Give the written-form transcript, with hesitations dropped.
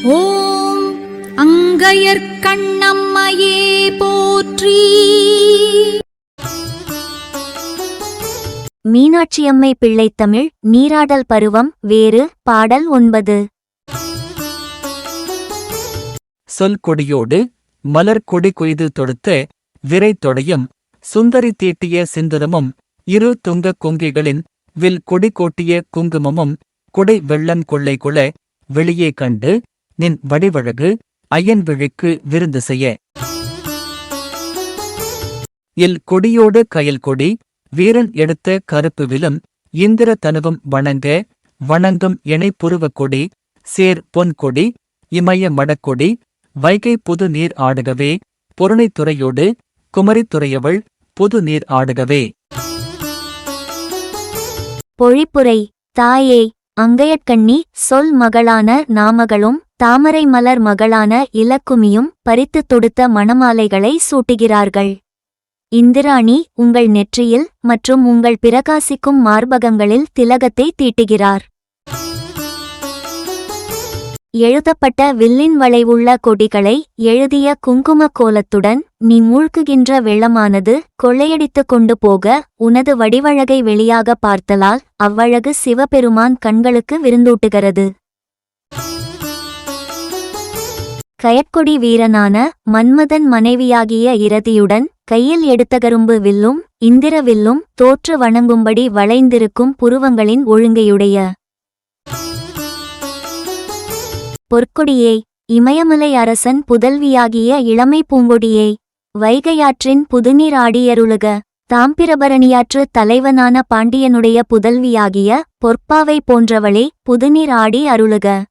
ஓம் அங்கையர்க்கண்ணம்மையே போற்றி. மீனாட்சியம்மை பிள்ளைத்தமிழ் நீராடல் பருவம் வேறு பாடல் 9. சொல் கொடியோடு மலர் கொடி கொய்து தொடுத்த விரை தொடையும் சுந்தரி தீட்டிய சிந்துரமும் இரு துங்க கொங்கிகளின் வில் கொடி கோட்டிய குங்குமமும் கொடை வெள்ளம் கொள்ளை கொள வெளியே கண்டு நின் வடிவழகு ஐயன் விழிக்கு விருந்து செய்ய. இல் கொடியோடு கயல் கொடி வீரன் எடுத்த கருப்பு விலும் இந்திர தனுவும் வணங்க வணங்கும் இணை புருவக் கொடி சேர் பொன் கொடி இமய மடக்கொடி வைகை புது நீர் ஆடுகவே பொருணைத்துறையோடு குமரித்துறையவள் புது நீர் ஆடுகவே. பொழிப்புரை. தாயே, அங்கையர்க்கண்ணி சொல் மகளான நாமகளும் தாமரை மலர் மகளான இலக்குமியும் பறித்துத் தொடுத்த மணமாலைகளை சூட்டுகிறார்கள். இந்திராணி உங்கள் நெற்றியில் மற்றும் உங்கள் பிரகாசிக்கும் மார்பகங்களில் திலகத்தை தீட்டுகிறார். எழுதப்பட்ட வில்லின் வளைவுள்ள கொடிகளை எழுதிய குங்கும கோலத்துடன் நீ மூழ்குகின்ற வெள்ளமானது கொள்ளையடித்துக் கொண்டு போக உனது வடிவழகை வெளியாக பார்த்தலால் அவ்வழகு சிவபெருமான் கண்களுக்கு விருந்தூட்டுகிறது. கயற்கொடி வீரனான மன்மதன் மனைவியாகிய இரதியுடன் கையில் எடுத்தகரும்பு வில்லும் இந்திர வில்லும் தோற்று வணங்கும்படி வளைந்திருக்கும் புருவங்களின் ஒழுங்கையுடைய பொற்கொடியே, இமயமலை அரசன் புதல்வியாகிய இளமை பூங்கொடியே, வைகையாற்றின் புதுநீர் ஆடியருளுக. தாம்பிரபரணியாற்று தலைவனான பாண்டியனுடைய புதல்வியாகிய பொற்பாவை போன்றவளே புதுநீர் ஆடி அருளுக.